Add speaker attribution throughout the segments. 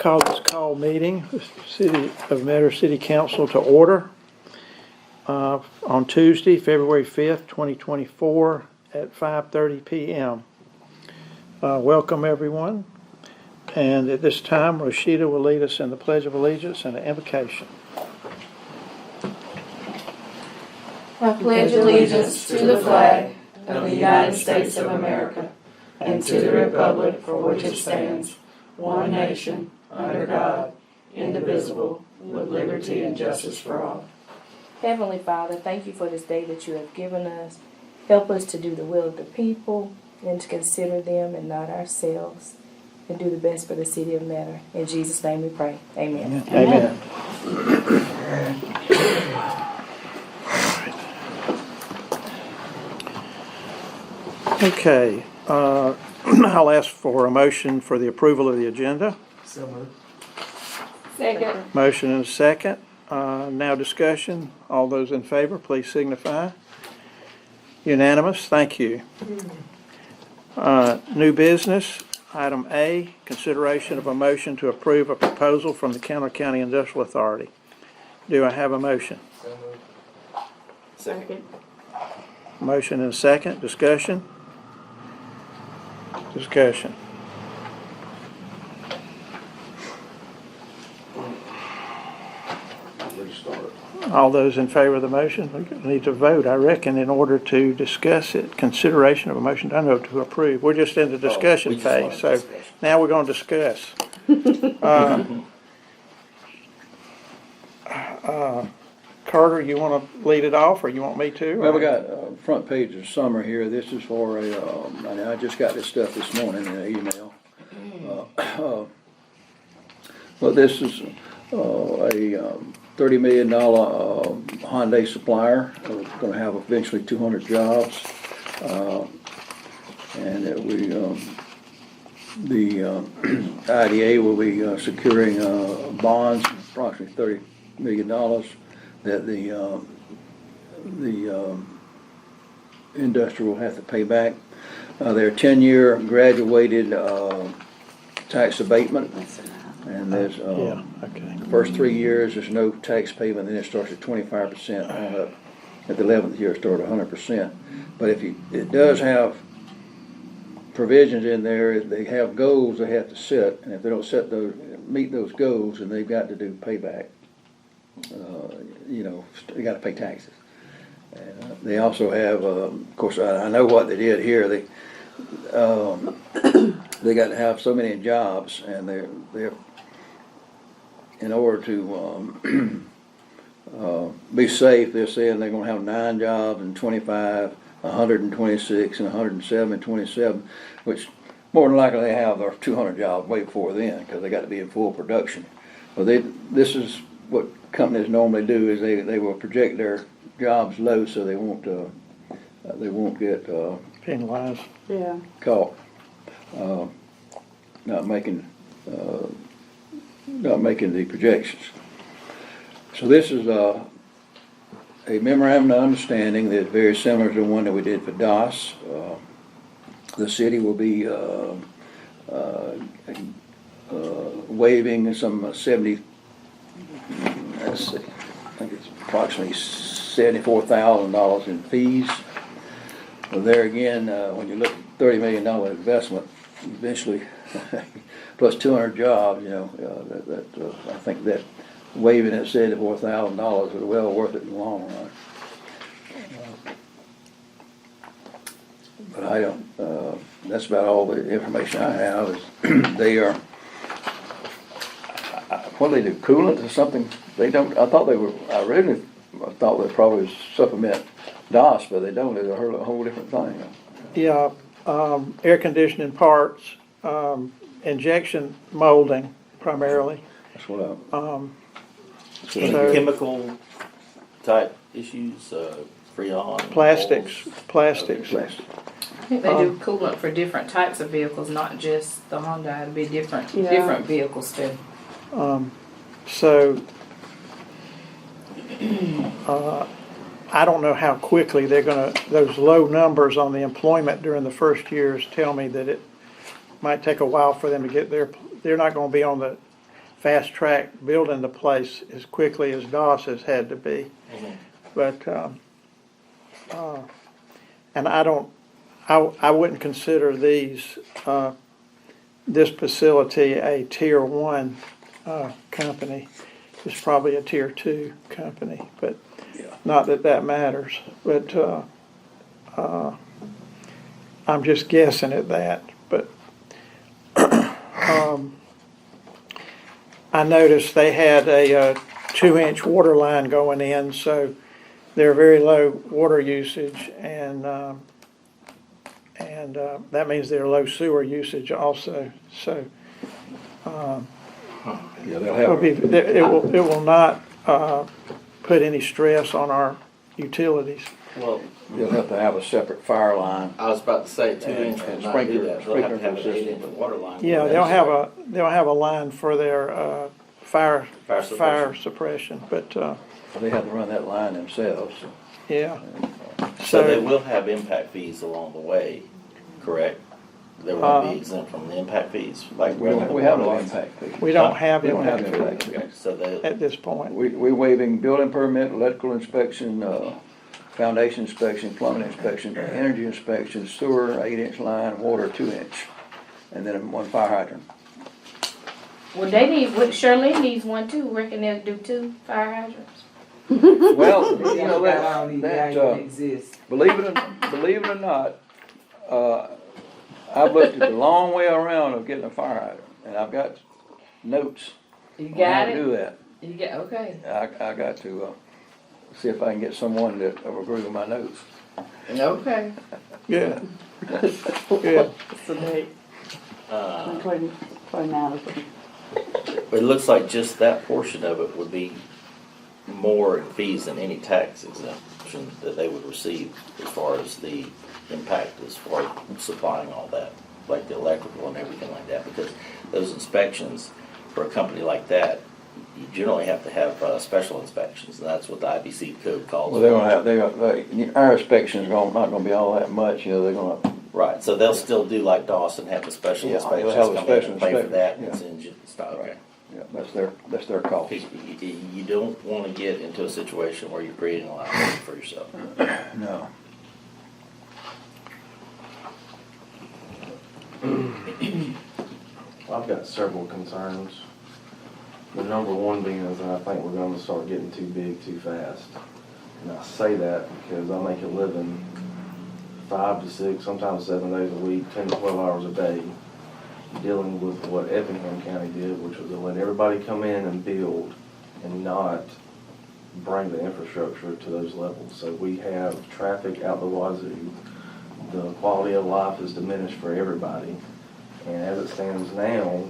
Speaker 1: call this call meeting, the City of Metter City Council to order on Tuesday, February 5th, 2024 at 5:30 p.m. Welcome, everyone. And at this time, Rashida will lead us in the Pledge of Allegiance and the invocation.
Speaker 2: I pledge allegiance to the flag of the United States of America and to the republic for which it stands, one nation, under God, indivisible, with liberty and justice for all.
Speaker 3: Heavenly Father, thank you for this day that you have given us. Help us to do the will of the people and to consider them and not ourselves, and do the best for the city of Metter. In Jesus' name we pray. Amen.
Speaker 1: Amen. Okay, I'll ask for a motion for the approval of the agenda.
Speaker 4: So moved.
Speaker 2: Second.
Speaker 1: Motion and a second. Now discussion. All those in favor, please signify. Unanimous. Thank you. New business. Item A, consideration of a motion to approve a proposal from the Kennesaw County Industrial Authority. Do I have a motion?
Speaker 4: So moved.
Speaker 2: Second.
Speaker 1: Motion and a second. Discussion. Discussion. All those in favor of the motion, we need to vote, I reckon, in order to discuss it. Consideration of a motion, I know, to approve. We're just in the discussion phase, so now we're going to discuss. Carter, you want to lead it off, or you want me to?
Speaker 5: Well, we got front page of summer here. This is for I just got this stuff this morning in an email. Well, this is a $30 million Hyundai Supplier. We're going to have eventually 200 jobs. And that the IDA will be securing bonds, approximately $30 million, that the industry will have to pay back. They're 10-year graduated tax abatement. And there's
Speaker 1: okay.
Speaker 5: the first 3 years there's no tax payment, then it starts at 25% on up. At the 11th year it starts at 100%. But it does have provisions in there. They have goals they have to set, and if they don't meet those goals, then they've got to do payback. They got to pay taxes. And, they also have, of course, I know what they did here. They got to have so many jobs, and they're in order to be safe, they're saying they're going to have 9 jobs in 25, 126, and 107 and 27, which more than likely they have their 200 jobs way before then, because they got to be in full production. But this is what companies normally do, is they will project their jobs low so they won't get
Speaker 1: Penalized.
Speaker 2: Yeah.
Speaker 5: caught not making the projections. So this is a memorandum of understanding that's very similar to the one that we did for DOS. The city will be waiving some 70. Let's see, I think it's approximately $74,000 in fees. Well, there again, when you look at $30 million investment, eventually, plus 200 jobs, I think that waiving at $74,000 is well worth it in the long run. But I don't. That's about all the information I have. Is they are. What do they do? Coolant or something? They don't. I thought they were. I originally thought they probably supplement DOS, but they don't. It's a whole different thing.
Speaker 1: Yeah, air conditioning parts, injection molding primarily.
Speaker 5: That's what
Speaker 1: So-
Speaker 4: Chemical type issues, freon.
Speaker 1: Plastics.
Speaker 5: Plastic.
Speaker 3: I think they do coolant for different types of vehicles, not just the Hyundai. It'd be different vehicles too.
Speaker 1: So I don't know how quickly they're going to, those low numbers on the employment during the first years tell me that it might take a while for them to get there. They're not going to be on the fast-track building the place as quickly as DOS has had to be. But, and I wouldn't consider this facility a tier 1 company. It's probably a tier 2 company, but not that that matters. But I'm just guessing at that. But I noticed they had a 2-inch water line going in, so they're very low water usage, and that means they're low sewer usage also. So
Speaker 5: Yeah, they'll have,
Speaker 1: it will not put any stress on our utilities.
Speaker 4: Well,
Speaker 5: they'll have to have a separate fire line.
Speaker 4: I was about to say 2 inch
Speaker 5: And
Speaker 4: would not do that. They'll have to have an
Speaker 5: sprinkler
Speaker 4: 8 inch
Speaker 5: system.
Speaker 4: water line.
Speaker 1: Yeah, they'll have a line for their fire
Speaker 4: Fire
Speaker 1: suppression, but
Speaker 5: They have to run that line themselves.
Speaker 1: yeah.
Speaker 4: So they will have impact fees along the way, correct? They won't be exempt from the impact fees, like
Speaker 5: We
Speaker 4: running
Speaker 5: don't,
Speaker 4: the
Speaker 5: we have
Speaker 4: water
Speaker 5: no
Speaker 4: lines.
Speaker 5: impact fee.
Speaker 1: We don't have
Speaker 5: We don't have
Speaker 1: impact
Speaker 5: impact
Speaker 1: fees
Speaker 5: fee.
Speaker 4: So they,
Speaker 1: at this point.
Speaker 5: We waiving building permit, electrical inspection, foundation inspection, plumbing inspection, energy inspection, sewer, 8-inch line, water, 2-inch, and then 1 fire hydrant.
Speaker 3: Well, they need, Shirley needs one too, reckon they'll do 2 fire hydrants.
Speaker 5: Well, you
Speaker 6: Yeah,
Speaker 5: know,
Speaker 6: that don't even
Speaker 5: that,
Speaker 6: exist.
Speaker 5: believe it or not, I've looked at the long way around of getting a fire hydrant, and I've got notes
Speaker 3: You
Speaker 5: on how
Speaker 3: got
Speaker 5: to
Speaker 3: it?
Speaker 5: do that.
Speaker 3: You got, okay.
Speaker 5: I got to, see if I can get someone that will agree with my notes.
Speaker 3: Okay.
Speaker 1: Yeah. Yeah.
Speaker 4: it looks like just that portion of it would be more in fees than any tax exemption that they would receive as far as the impact, as far as supplying all that, like the electrical and everything like that, because those inspections for a company like that, you generally have to have special inspections, and that's what the IBC code calls
Speaker 5: Well,
Speaker 4: for.
Speaker 5: they're gonna, our inspection's not gonna be all that much, you know, they're gonna,
Speaker 4: Right, so they'll still do like Dawson, have the special
Speaker 5: Yeah, they'll
Speaker 4: inspections,
Speaker 5: have a
Speaker 4: come in
Speaker 5: special
Speaker 4: and pay for
Speaker 5: inspection,
Speaker 4: that, and
Speaker 5: yeah.
Speaker 4: send you stuff, okay.
Speaker 5: yeah, that's their cost.
Speaker 4: You don't wanna get into a situation where you're creating a liability for yourself.
Speaker 5: No.
Speaker 7: I've got several concerns. The number one being is that I think we're gonna start getting too big too fast. And I say that because I make a living 5 to 6, sometimes 7 days a week, 10 to 12 hours a day, dealing with what Effingham County did, which was to let everybody come in and build and not bring the infrastructure to those levels. So we have traffic out the wazoo. The quality of life is diminished for everybody. And as it stands now,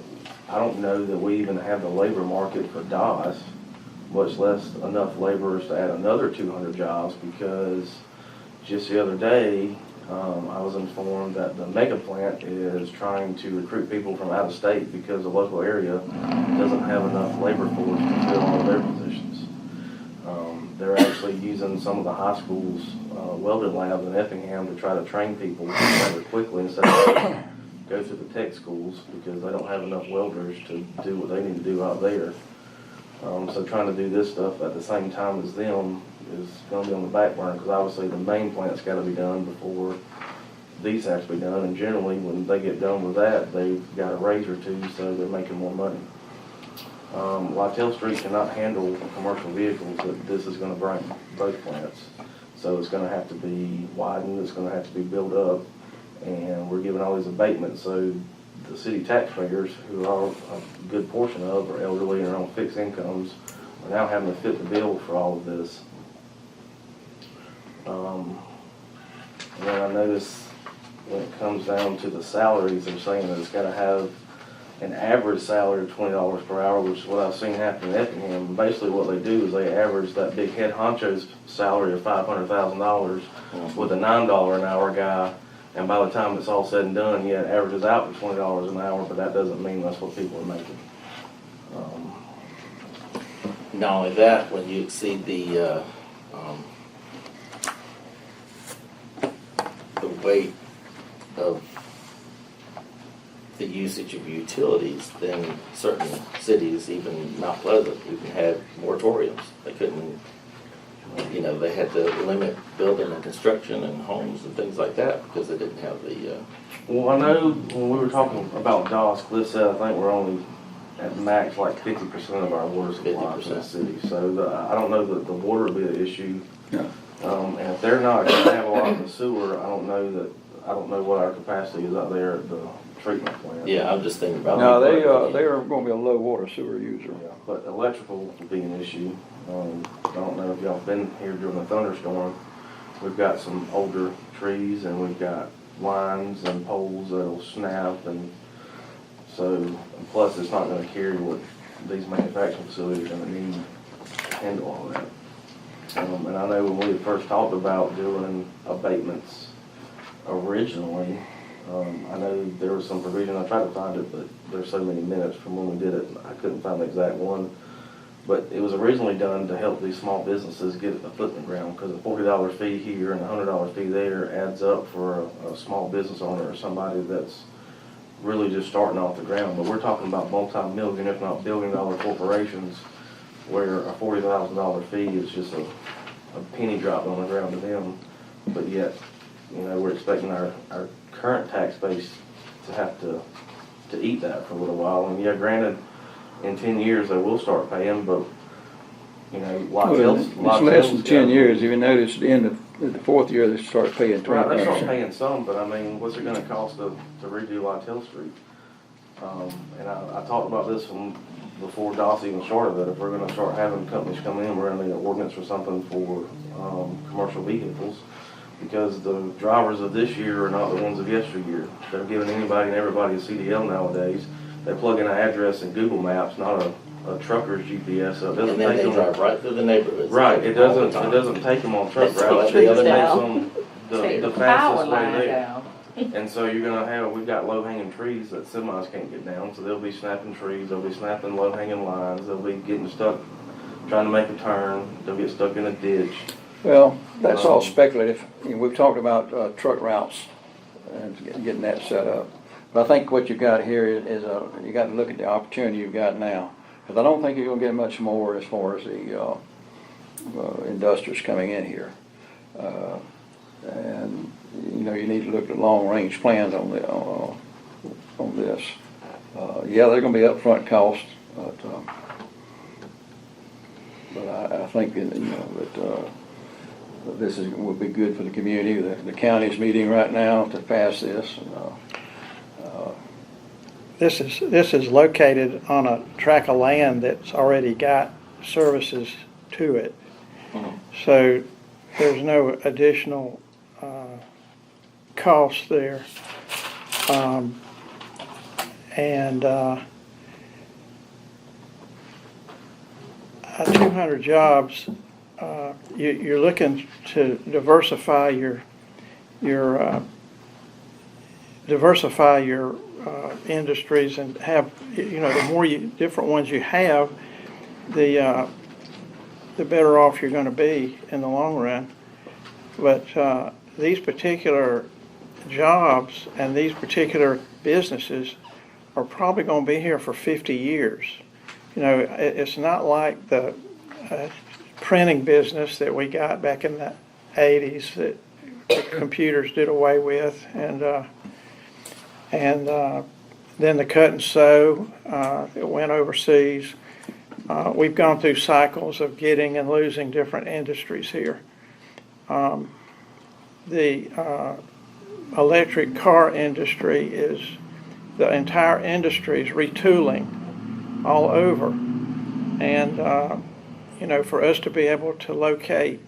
Speaker 7: I don't know that we even have the labor market for DOS, much less enough laborers to add another 200 jobs, because just the other day, I was informed that the mega plant is trying to recruit people from out of state because the local area doesn't have enough labor force to fill all of their positions. They're actually using some of the high schools' welding labs in Effingham to try to train people rather quickly instead of go to the tech schools, because they don't have enough welders to do what they need to do out there. So trying to do this stuff at the same time as them is going to be on the back burner, because obviously the main plant's got to be done before these have to be done. And generally, when they get done with that, they've got a raise or two, so they're making more money. Lytell Street cannot handle commercial vehicles that this is going to bring, both plants. So it's going to have to be widened, it's going to have to be built up, and we're giving all these abatements. So the city taxpayers, who are a good portion of, are elderly and are on fixed incomes, are now having to fit the bill for all of this. And then I notice when it comes down to the salaries, they're saying that it's got to have an average salary of $20 per hour, which is what I've seen happen in Effingham. And basically what they do is they average that big head honcho's salary of $500,000 with a $9 an hour guy, and by the time it's all said and done, yeah, it averages out to $20 an hour, but that doesn't mean that's what people are making.
Speaker 4: Not only that, when you exceed the weight of the usage of utilities, then certain cities, even Mount Pleasant, even had moratoriums. They couldn't, they had to limit building and construction and homes and things like that because they didn't have the,
Speaker 7: Well, I know when we were talking about DOS, Cliff said I think we're only at max like 50% of our water supply in the city. So I don't know that the water will be an issue.
Speaker 5: Yeah.
Speaker 7: And if they're not going to have a lot of the sewer, I don't know what our capacity is out there at the treatment plant.
Speaker 4: yeah, I'm just thinking about.
Speaker 5: No, they are gonna be a low water sewer user.
Speaker 7: Yeah, but electrical will be an issue. I don't know if y'all been here during the thunderstorm. We've got some older trees and we've got lines and poles that'll snap, and so, and plus it's not gonna carry what these manufacturing facilities are gonna need to handle all that. And I know when we had first talked about doing abatements originally, I know there was some provision, I tried to find it, but there's so many minutes from when we did it, I couldn't find the exact one. But it was originally done to help these small businesses get a foot in the ground, because a $40 fee here and a $100 fee there adds up for a small business owner or somebody that's really just starting off the ground. But we're talking about multi-million, if not billion-dollar corporations where a $40,000 fee is just a penny drop on the ground to them. But yet, we're expecting our current tax base to have to eat that for a little while. And yeah, granted, in 10 years they will start paying, but
Speaker 5: It's less than 10 years. If you notice, at the end of the fourth year, they start paying 20%.
Speaker 7: Right, they start paying some, but I mean, what's it gonna cost to redo Lytle Street? And I talked about this from before DOS even started, that if we're gonna start having companies come in, we're gonna need an ordinance or something for commercial vehicles, because the drivers of this year are not the ones of yesteryear. They're giving anybody and everybody a CDL nowadays. They plug in an address in Google Maps, not a trucker's GPS, so it doesn't
Speaker 4: And then
Speaker 7: take
Speaker 4: they
Speaker 7: them.
Speaker 4: drive right through the neighborhoods.
Speaker 7: Right, it
Speaker 4: all the
Speaker 7: doesn't
Speaker 4: time.
Speaker 7: take them on truck
Speaker 4: That's
Speaker 7: routes,
Speaker 4: what
Speaker 7: it
Speaker 4: the other
Speaker 7: takes
Speaker 2: down.
Speaker 7: them
Speaker 2: Take
Speaker 7: the
Speaker 2: the power
Speaker 7: fastest way
Speaker 2: line
Speaker 7: there.
Speaker 2: down.
Speaker 7: And so you're gonna have, we've got low-hanging trees that semis can't get down, so they'll be snapping trees, they'll be snapping low-hanging lines, they'll be getting stuck, trying to make a turn, they'll get stuck in a ditch.
Speaker 5: Well, that's all speculative. We've talked about truck routes and getting that set up. But I think what you got here is you got to look at the opportunity you've got now. Because I don't think you're going to get much more as far as the industrials coming in here. And you need to look at long-range plans on this. Yeah, they're going to be upfront costs, but I think that this will be good for the community. The county's meeting right now to pass this.
Speaker 1: This is located on a tract of land that's already got services to it. So there's no additional cost there. And 200 jobs, you're looking to diversify your industries and have, the more different ones you have, the better off you're going to be in the long run. But these particular jobs and these particular businesses are probably going to be here for 50 years. It's not like the printing business that we got back in the 80s that computers did away with, and then the cut and sew that went overseas. We've gone through cycles of getting and losing different industries here. The electric car industry the entire industry is retooling all over. And, for us to be able to locate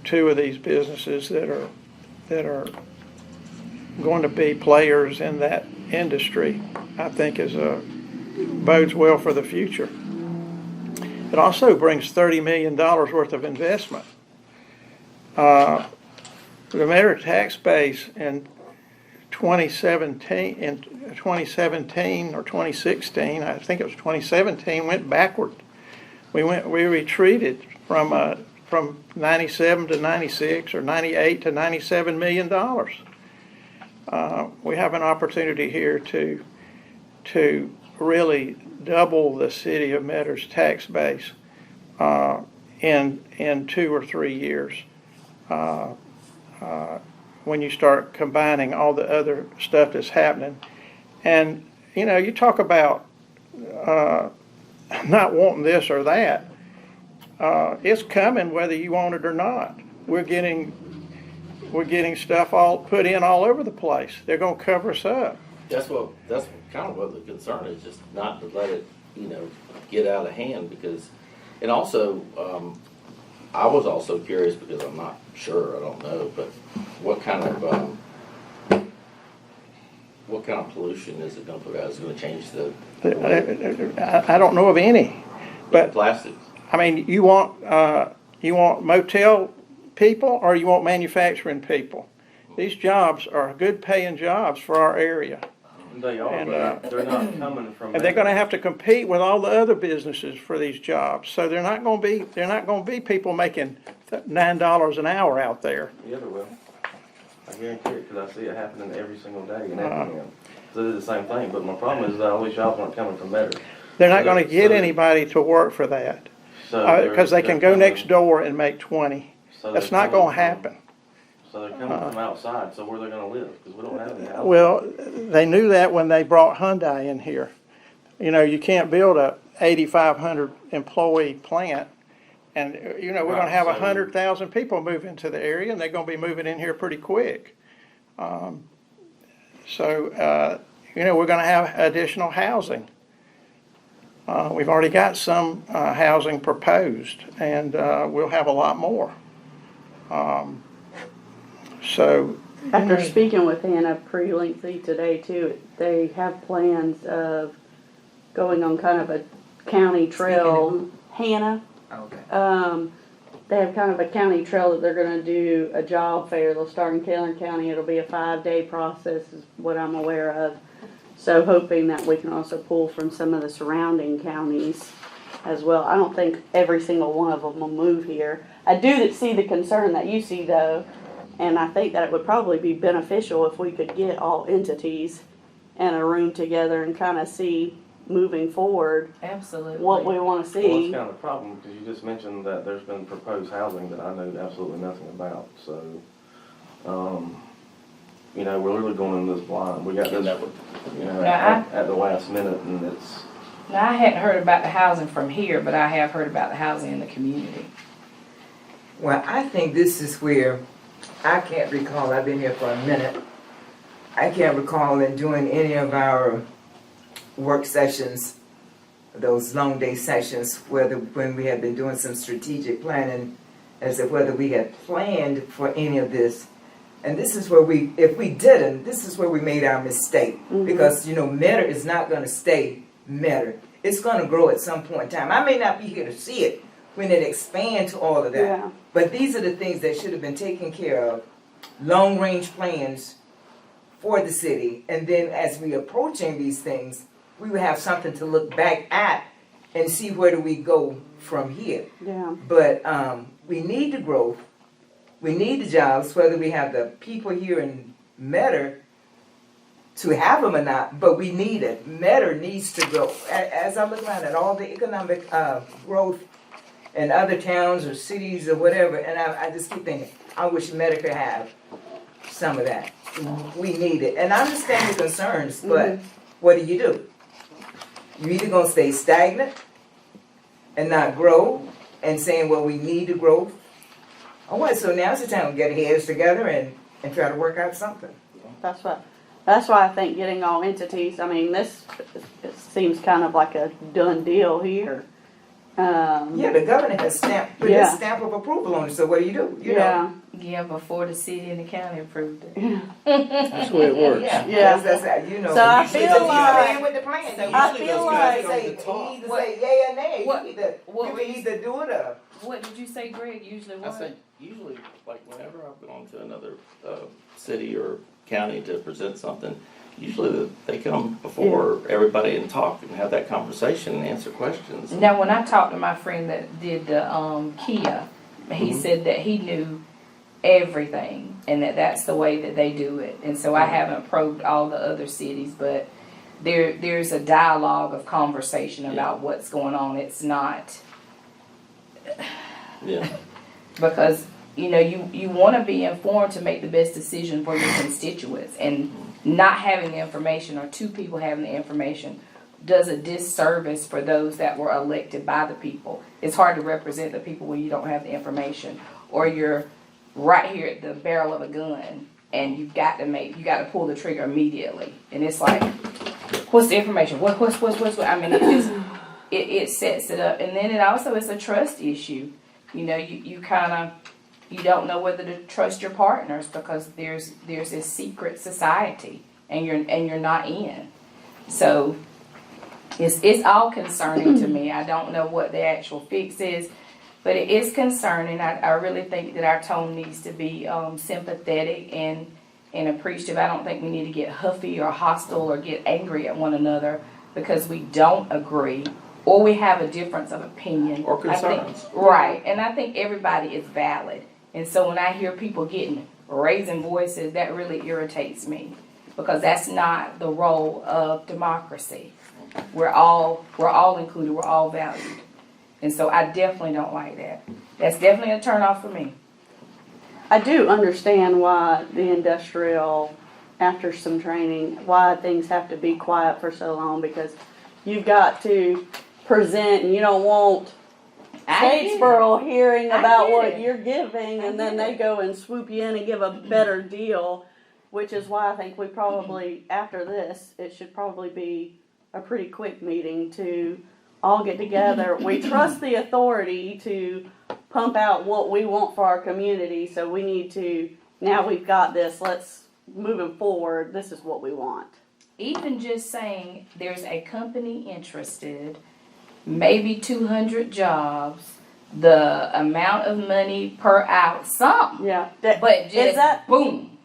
Speaker 1: two of these businesses that are going to be players in that industry, I think bodes well for the future. It also brings $30 million worth of investment. The Medgar tax base in 2017 or 2016, I think it was 2017, went backward. We retreated from 97 to 96 or 98 to $97 million. we have an opportunity here to really double the city of Meddar's tax base in 2 or 3 years. When you start combining all the other stuff that's happening. And, you know, you talk about not wanting this or that. It's coming whether you want it or not. We're getting stuff all put in all over the place. They're gonna cover us up.
Speaker 4: That's kind of what the concern is, just not to let it, get out of hand because, and also, I was also curious because I'm not sure, I don't know, but what kind of pollution is it gonna put out? Is it gonna change the
Speaker 1: I don't know of any, but
Speaker 4: plastics?
Speaker 1: I mean, you want motel people or you want manufacturing people? These jobs are good paying jobs for our area.
Speaker 7: They are,
Speaker 1: And,
Speaker 7: but they're not coming from.
Speaker 1: And they're gonna have to compete with all the other businesses for these jobs. So they're not gonna be people making $9 an hour out there.
Speaker 7: Yeah, they will. I guarantee it, because I see it happening every single day in Effingham. So they do the same thing, but my problem is that all these jobs aren't coming from Medgar.
Speaker 1: They're not gonna get anybody to work for that. Because they can go next door and make 20. That's not gonna happen.
Speaker 7: So they're coming from outside, so where are they gonna live? Because we don't have any houses.
Speaker 1: Well, they knew that when they brought Hyundai in here. You can't build a 8,500 employee plant. And, we're gonna have 100,000 people move into the area and they're gonna be moving in here pretty quick. We're gonna have additional housing. We've already got some housing proposed and we'll have a lot more.
Speaker 2: After speaking with Hannah pretty lengthy today too, they have plans of going on kind of a county trail. Hannah,
Speaker 6: Okay.
Speaker 2: they have kind of a county trail that they're gonna do a job fair. They'll start in Taylor County. It'll be a 5-day process is what I'm aware of. So hoping that we can also pull from some of the surrounding counties as well. I don't think every single one of them will move here. I do see the concern that you see though, and I think that it would probably be beneficial if we could get all entities in a room together and kind of see moving forward
Speaker 3: Absolutely.
Speaker 2: what we want to
Speaker 7: Well, that's
Speaker 2: see.
Speaker 7: kind of the problem, because you just mentioned that there's been proposed housing that I know absolutely nothing about, so, we're really going in this blind. We got this, at the last minute, and it's,
Speaker 3: Now, I hadn't heard about the housing from here, but I have heard about the housing in the community.
Speaker 6: Well, I think this is where I can't recall, I've been here for a minute. I can't recall in doing any of our work sessions, those long day sessions, when we had been doing some strategic planning as to whether we had planned for any of this. And this is where if we didn't, this is where we made our mistake. Because, Medgar is not going to stay Medgar. It's going to grow at some point in time. I may not be here to see it when it expands to all of that.
Speaker 2: Yeah.
Speaker 6: But these are the things that should have been taken care of. Long range plans for the city. And then as we approaching these things, we would have something to look back at and see where do we go from here.
Speaker 2: Yeah.
Speaker 6: But we need the growth. We need the jobs, whether we have the people here in Medgar to have them or not, but we need it. Medgar needs to grow. As I look around at all the economic growth in other towns or cities or whatever, and I just keep thinking, I wish Medgar could have some of that. We need it. And I understand the concerns, but what do? You're either going to stay stagnant and not grow and saying, well, we need to grow. Oh, what? So now's the time to get our heads together and try to work out something.
Speaker 2: That's why I think getting all entities, I mean, this it seems kind of like a done deal here.
Speaker 6: Yeah, the governor has put his stamp of approval on it, so what do? You know?
Speaker 3: Yeah, before the city and the county approved it.
Speaker 1: That's the way it works.
Speaker 2: Yeah.
Speaker 6: That's how, you know.
Speaker 2: So I
Speaker 6: usually
Speaker 2: feel
Speaker 6: you
Speaker 2: like-
Speaker 6: stand with the plan. So
Speaker 2: I
Speaker 6: usually
Speaker 2: feel
Speaker 6: those
Speaker 2: like-
Speaker 6: guys say, you either say yay or nay.
Speaker 3: What-
Speaker 6: You
Speaker 3: what
Speaker 6: can
Speaker 3: were you-
Speaker 6: either do it or.
Speaker 3: What did you say, Greg? Usually
Speaker 4: I
Speaker 3: what?
Speaker 4: think usually, like whenever I've gone to another city or county to present something, usually they come before everybody and talk and have that conversation and answer questions.
Speaker 3: Now, when I talked to my friend that did the Kia, he said that he knew everything, and that's the way that they do it. And so I haven't probed all the other cities, but there's a dialogue of conversation about what's going on. It's not
Speaker 4: Yeah.
Speaker 3: because you want to be informed to make the best decision for your constituents, and not having the information or two people having the information does a disservice for those that were elected by the people. It's hard to represent the people when you don't have the information, or you're right here at the barrel of a gun and you got to pull the trigger immediately, and it's like, what's the information? What? I mean, it sets it up, and then it also is a trust issue. You don't know whether to trust your partners because there's this secret society, and you're not in. So it's all concerning to me. I don't know what the actual fix is, but it is concerning. I really think that our tone needs to be sympathetic and appreciative. I don't think we need to get huffy or hostile or get angry at one another because we don't agree or we have a difference of opinion
Speaker 4: Or concerns.
Speaker 3: Right, and I think everybody is valid. And so when I hear people raising voices, that really irritates me because that's not the role of democracy. We're all included, we're all valued. And so I definitely don't like that. That's definitely a turnoff for me.
Speaker 2: I do understand why the industrial, after some training, why things have to be quiet for so long, because you've got to present and you don't want Statesboro hearing about what you're giving, and then they go and swoop you in and give a better deal, which is why I think we probably, after this, it should probably be a pretty quick meeting to all get together. We trust the authority to pump out what we want for our community, so we need to, now we've got this, let's moving forward, this is what we want.
Speaker 3: Even just saying there's a company interested, maybe 200 jobs, the amount of money per hour, something.
Speaker 2: Yeah.
Speaker 3: But just
Speaker 2: is that
Speaker 3: boom.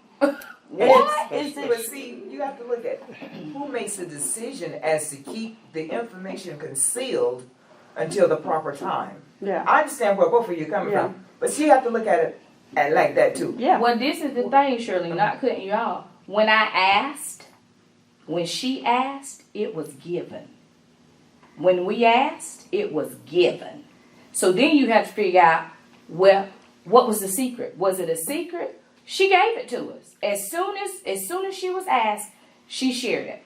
Speaker 6: What?
Speaker 2: Is
Speaker 6: But
Speaker 2: it,
Speaker 6: see, you have to look at who makes the decision as to keep the information concealed until the proper time.
Speaker 2: yeah.
Speaker 6: I understand where both of you are coming
Speaker 2: Yeah.
Speaker 6: from, but see, you have to look at it like that too.
Speaker 2: Yeah.
Speaker 3: Well, this is the thing, Shirley, not cutting you off. When she asked, it was given. When we asked, it was given. So then you have to figure out, well, what was the secret? Was it a secret? She gave it to us. As soon as she was asked, she shared it.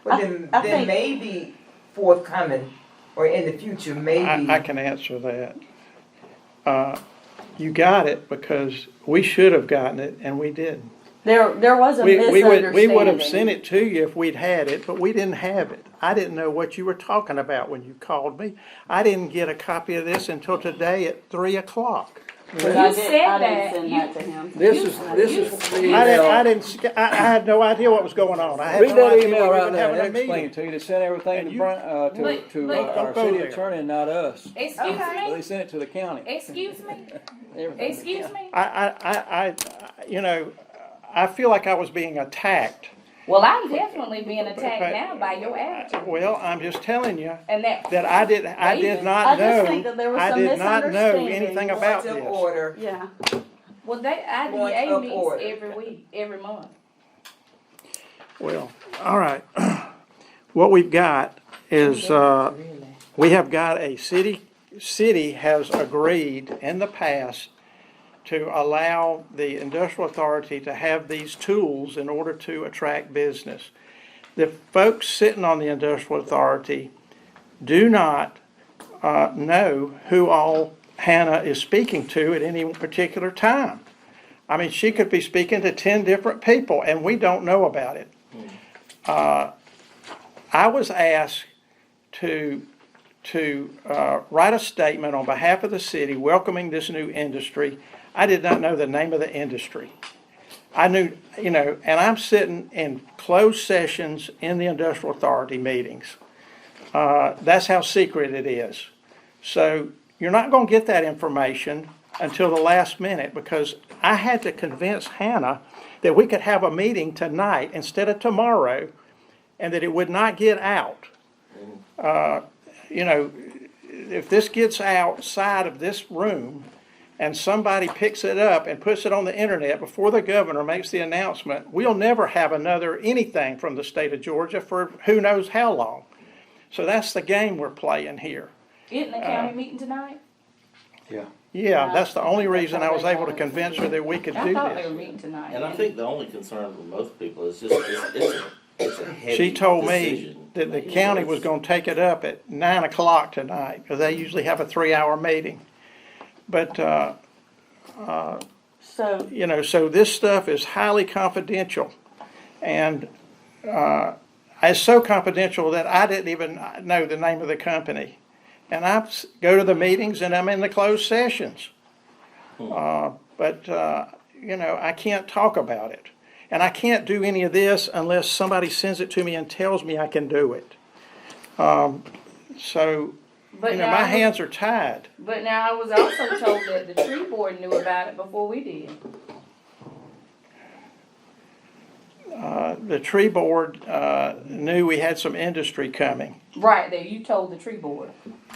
Speaker 6: But
Speaker 2: I
Speaker 6: then
Speaker 2: think-
Speaker 6: maybe forthcoming or in the future, maybe.
Speaker 1: I can answer that. You got it because we should have gotten it and we didn't.
Speaker 2: There was a
Speaker 1: We
Speaker 2: misunderstanding.
Speaker 1: would have sent it to you if we'd had it, but we didn't have it. I didn't know what you were talking about when you called me. I didn't get a copy of this until today at 3:00.
Speaker 2: But
Speaker 3: You
Speaker 2: I
Speaker 3: said
Speaker 2: didn't
Speaker 3: that.
Speaker 2: send that to him.
Speaker 5: This is the email.
Speaker 1: I had no idea what was going on. I had
Speaker 5: Read
Speaker 1: no
Speaker 5: that
Speaker 1: idea
Speaker 5: email
Speaker 1: we were
Speaker 5: right
Speaker 1: even
Speaker 5: there,
Speaker 1: having a
Speaker 5: and explain
Speaker 1: meeting.
Speaker 5: it to you. They sent everything
Speaker 1: And
Speaker 5: to
Speaker 1: you-
Speaker 5: Brent,
Speaker 3: But-
Speaker 5: our
Speaker 1: don't go
Speaker 5: city
Speaker 1: there.
Speaker 5: attorney, not us.
Speaker 3: Excuse
Speaker 5: Well, they
Speaker 3: me?
Speaker 5: sent it to the county.
Speaker 3: Excuse me?
Speaker 5: Everything.
Speaker 3: Excuse me?
Speaker 1: I feel like I was being attacked.
Speaker 3: Well, I'm definitely being attacked now by your attitude.
Speaker 1: Well, I'm just telling you
Speaker 3: And that
Speaker 1: I did not
Speaker 2: I just
Speaker 1: know.
Speaker 2: think that there was
Speaker 1: I
Speaker 2: some
Speaker 1: did not know
Speaker 2: misunderstanding.
Speaker 1: anything about
Speaker 6: Point of
Speaker 1: this.
Speaker 6: order.
Speaker 2: Yeah.
Speaker 3: well, they
Speaker 6: Point
Speaker 3: IDA
Speaker 6: of
Speaker 3: meets
Speaker 6: order.
Speaker 3: every week, every month.
Speaker 1: Well, all right. What we've got is, we have got a city has agreed in the past to allow the industrial authority to have these tools in order to attract business. The folks sitting on the industrial authority do not know who all Hannah is speaking to at any particular time. I mean, she could be speaking to 10 different people and we don't know about it. I was asked to write a statement on behalf of the city welcoming this new industry. I did not know the name of the industry. I knew, and I'm sitting in closed sessions in the industrial authority meetings. That's how secret it is. So you're not going to get that information until the last minute because I had to convince Hannah that we could have a meeting tonight instead of tomorrow and that it would not get out. If this gets outside of this room and somebody picks it up and puts it on the internet before the governor makes the announcement, we'll never have another anything from the state of Georgia for who knows how long. So that's the game we're playing here.
Speaker 3: Isn't the county meeting tonight?
Speaker 5: Yeah.
Speaker 1: Yeah, that's the only reason I was able to convince her that we could
Speaker 3: I
Speaker 1: do
Speaker 3: thought they were
Speaker 1: this.
Speaker 3: meeting tonight.
Speaker 4: And I think the only concern for most people is just, it's a heavy
Speaker 1: She told me
Speaker 4: decision.
Speaker 1: that the county was gonna take it up at 9 o'clock tonight, because they usually have a 3-hour meeting. But,
Speaker 2: So,
Speaker 1: you know, so this stuff is highly confidential. And it's so confidential that I didn't even know the name of the company. And I go to the meetings and I'm in the closed sessions. But you know, I can't talk about it. And I can't do any of this unless somebody sends it to me and tells me I can do it. So,
Speaker 3: But
Speaker 1: you know,
Speaker 3: now
Speaker 1: my
Speaker 3: I was-
Speaker 1: hands are tied.
Speaker 3: But now I was also told that the tree board knew about it before we did.
Speaker 1: The tree board knew we had some industry coming.
Speaker 3: Right, that you told the tree board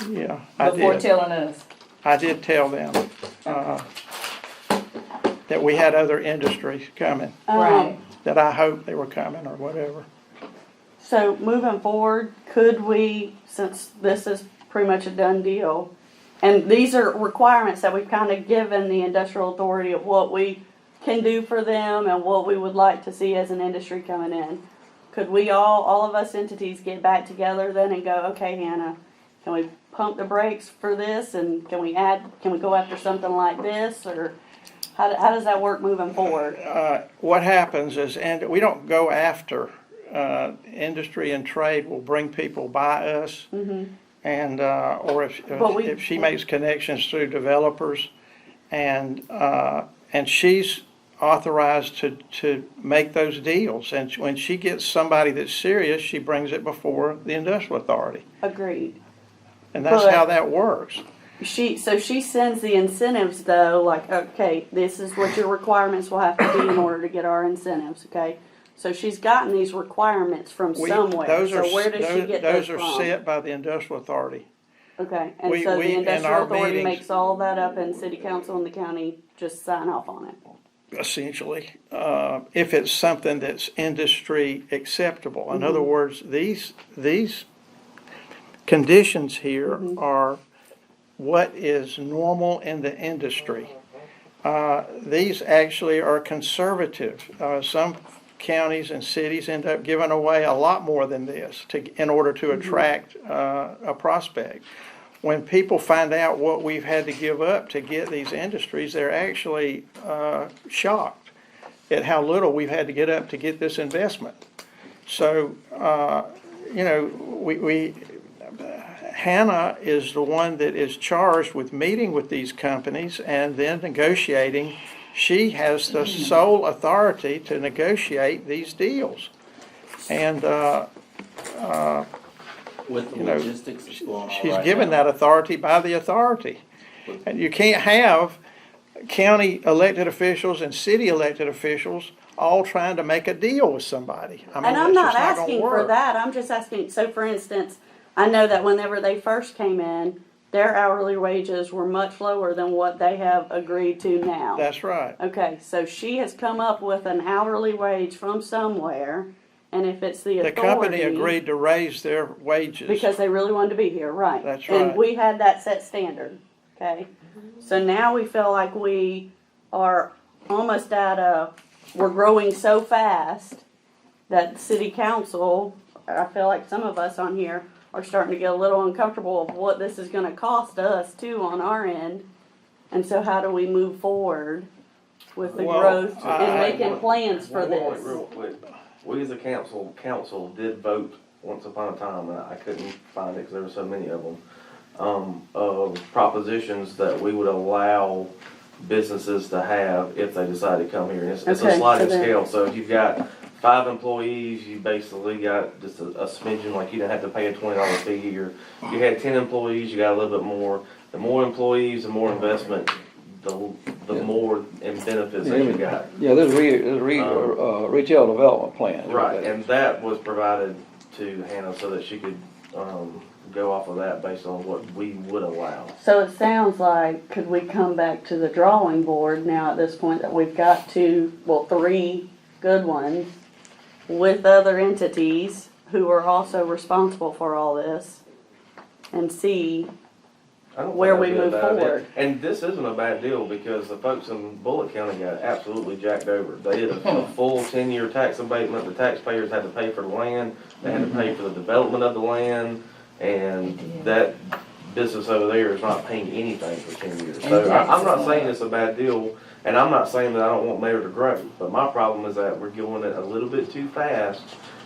Speaker 1: Yeah, I
Speaker 3: before
Speaker 1: did.
Speaker 3: telling us.
Speaker 1: I did tell them that we had other industries coming,
Speaker 3: Right.
Speaker 1: that I hoped they were coming or whatever.
Speaker 2: so moving forward, could we, since this is pretty much a done deal, and these are requirements that we've kind of given the industrial authority of what we can do for them and what we would like to see as an industry coming in. Could we all of us entities get back together then and go, okay, Hannah, can we pump the brakes for this and can we go after something like this, or how does that work moving forward?
Speaker 1: What happens is, and we don't go after, industry and trade will bring people by us. And, or
Speaker 2: But we-
Speaker 1: if she makes connections through developers, and she's authorized to make those deals. And when she gets somebody that's serious, she brings it before the industrial authority.
Speaker 2: Agreed.
Speaker 1: And that's
Speaker 2: But-
Speaker 1: how that works.
Speaker 2: So she sends the incentives though, like, okay, this is what your requirements will have to be in order to get our incentives, okay? So she's gotten these requirements from somewhere,
Speaker 1: Those
Speaker 2: so
Speaker 1: are,
Speaker 2: where does she get those
Speaker 1: those are
Speaker 2: from?
Speaker 1: set by the industrial authority.
Speaker 2: Okay, and
Speaker 1: we-
Speaker 2: so
Speaker 1: we-
Speaker 2: the
Speaker 1: in
Speaker 2: industrial
Speaker 1: our
Speaker 2: authority
Speaker 1: meetings-
Speaker 2: makes all that up and city council and the county just sign off on it.
Speaker 1: Essentially, if it's something that's industry acceptable. In other words, these conditions here are what is normal in the industry. These actually are conservative. Some counties and cities end up giving away a lot more than this in order to attract a prospect. When people find out what we've had to give up to get these industries, they're actually shocked at how little we've had to get up to get this investment. So, you know, Hannah is the one that is charged with meeting with these companies and then negotiating. She has the sole authority to negotiate these deals. And,
Speaker 4: With the
Speaker 1: you know,
Speaker 4: logistics that's going on
Speaker 1: she's
Speaker 4: right
Speaker 1: given
Speaker 4: now.
Speaker 1: that authority by the authority. And you can't have county elected officials and city elected officials all trying to make a deal with somebody. I mean,
Speaker 2: And I'm
Speaker 1: that's
Speaker 2: not
Speaker 1: just gonna
Speaker 2: asking for
Speaker 1: work.
Speaker 2: that, I'm just asking, so for instance, I know that whenever they first came in, their hourly wages were much lower than what they have agreed to now.
Speaker 1: That's right.
Speaker 2: Okay, so she has come up with an hourly wage from somewhere, and if it's the
Speaker 1: The
Speaker 2: authority.
Speaker 1: company agreed to raise their wages.
Speaker 2: Because they really wanted to be here, right.
Speaker 1: That's
Speaker 2: And
Speaker 1: right.
Speaker 2: we had that set standard, okay? So now we feel like we are almost we're growing so fast that city council, I feel like some of us on here are starting to get a little uncomfortable of what this is gonna cost us too on our end. And so how do we move forward with the
Speaker 1: Well,
Speaker 2: growth
Speaker 1: I-
Speaker 2: and making plans for
Speaker 7: Wait,
Speaker 2: this?
Speaker 7: real quick, we as a council did vote once upon a time, and I couldn't find it because there were so many of them, of propositions that we would allow businesses to have if they decide to come here. And it's a
Speaker 2: Okay,
Speaker 7: sliding
Speaker 2: so then-
Speaker 7: scale, so if you've got 5 employees, you basically got just a smidgen, like you don't have to pay a $20 fee here. You had 10 employees, you got a little bit more. The more employees, the more investment, the more in benefits that you got.
Speaker 5: Yeah, there's retail development plan.
Speaker 7: Right, and that was provided to Hannah so that she could go off of that based on what we would allow.
Speaker 8: So it sounds like, could we come back to the drawing board now at this point that we've got three good ones with other entities who are also responsible for all this and see
Speaker 7: I don't think
Speaker 8: where we
Speaker 7: that'd be a
Speaker 8: move
Speaker 7: bad idea.
Speaker 8: forward.
Speaker 7: And this isn't a bad deal because the folks in Bullitt County got absolutely jacked over. They did a full 10-year tax abatement. The taxpayers had to pay for the land. They had to pay for the development of the land. And that business over there is not paying anything for 10 years. So I'm not saying it's a bad deal, and I'm not saying that I don't want mayor to grow. But my problem is that we're going it a little bit too fast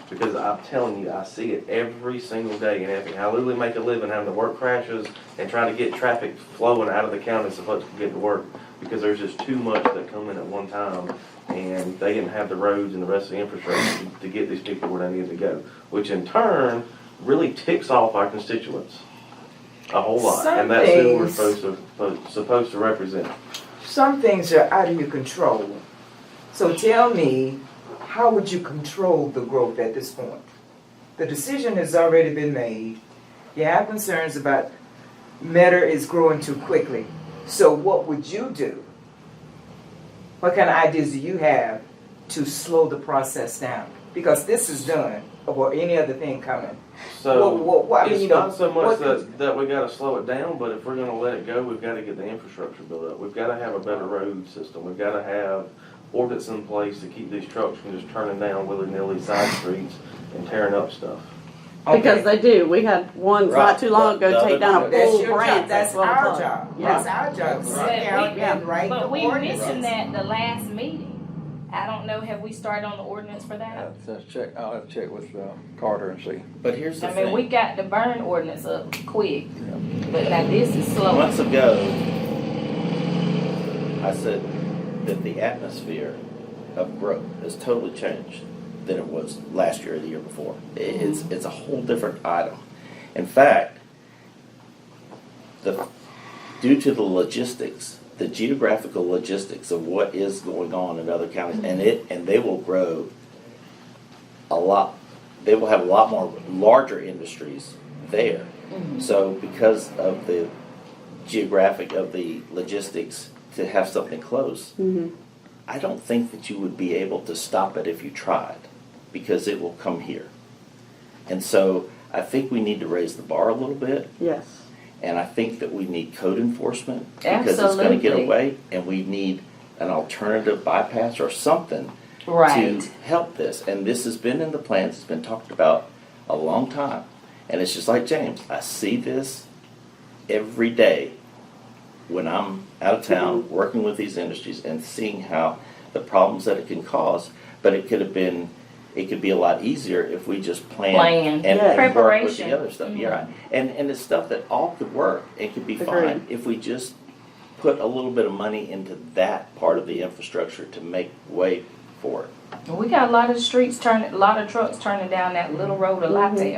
Speaker 7: because I'm telling you, I see it every single day in Epping. I literally make a living having to work crashes and trying to get traffic flowing out of the county so folks can get to work because there's just too much that come in at one time and they didn't have the roads and the rest of the infrastructure to get these people where they need to go, which in turn really ticks off our constituents a whole lot.
Speaker 6: Some
Speaker 7: And that's who we're
Speaker 6: things-
Speaker 7: supposed to represent.
Speaker 6: Some things are out of your control. So tell me, how would you control the growth at this point? The decision has already been made. You have concerns about Meta is growing too quickly. So what would you do? What kind of ideas do you have to slow the process down? Because this is done, or any other thing coming.
Speaker 7: So
Speaker 6: I mean,
Speaker 7: it's
Speaker 6: you know,
Speaker 7: not so
Speaker 6: what
Speaker 7: much
Speaker 6: could-
Speaker 7: that we gotta slow it down, but if we're gonna let it go, we've gotta get the infrastructure built up. We've gotta have a better road system. We've gotta have ordinance in place to keep these trucks from just turning down willy-nilly side streets and tearing up stuff.
Speaker 8: Because they do. We had one
Speaker 4: Right.
Speaker 8: not too long ago
Speaker 4: The
Speaker 8: take down a
Speaker 4: other-
Speaker 6: That's
Speaker 8: full
Speaker 6: your
Speaker 8: branch.
Speaker 6: job, that's
Speaker 8: what I'm
Speaker 6: our
Speaker 8: talking-
Speaker 6: job,
Speaker 8: Yeah.
Speaker 6: that's our job, to sit
Speaker 3: But
Speaker 6: down
Speaker 3: we-
Speaker 6: and write the
Speaker 3: But we
Speaker 6: ordinance.
Speaker 3: mentioned that the last meeting. I don't know, have we started on the ordinance for that?
Speaker 5: I'll have to check with Carter and see.
Speaker 4: But here's the
Speaker 3: I
Speaker 4: thing.
Speaker 3: mean, we got the burn ordinance up quick, but now this is slow.
Speaker 4: Months ago, I said that the atmosphere of growth has totally changed than it was last year or the year before. It's a whole different item. In fact, due to the logistics, the geographical logistics of what is going on in other counties, and they will grow a lot. They will have a lot more larger industries there. So because of the geographic of the logistics to have something close, I don't think that you would be able to stop it if you tried, because it will come here. And so I think we need to raise the bar a little bit,
Speaker 8: Yes.
Speaker 4: and I think that we need code enforcement because it's going to get
Speaker 3: Absolutely.
Speaker 4: away, and we need an alternative bypass or something
Speaker 3: Right.
Speaker 4: to help this. And this has been in the plans, it's been talked about a long time. And it's just like James, I see this every day when I'm out of town working with these industries and seeing how the problems that it can cause. But it could be a lot easier if we just plan and work with
Speaker 3: Preparation.
Speaker 4: the other stuff. Yeah, right. And it's stuff that all could work and could be fine
Speaker 8: Agreed.
Speaker 4: if we just put a little bit of money into that part of the infrastructure to make way for it.
Speaker 3: We got a lot of a lot of trucks turning down that little road of Littleton.
Speaker 4: Right?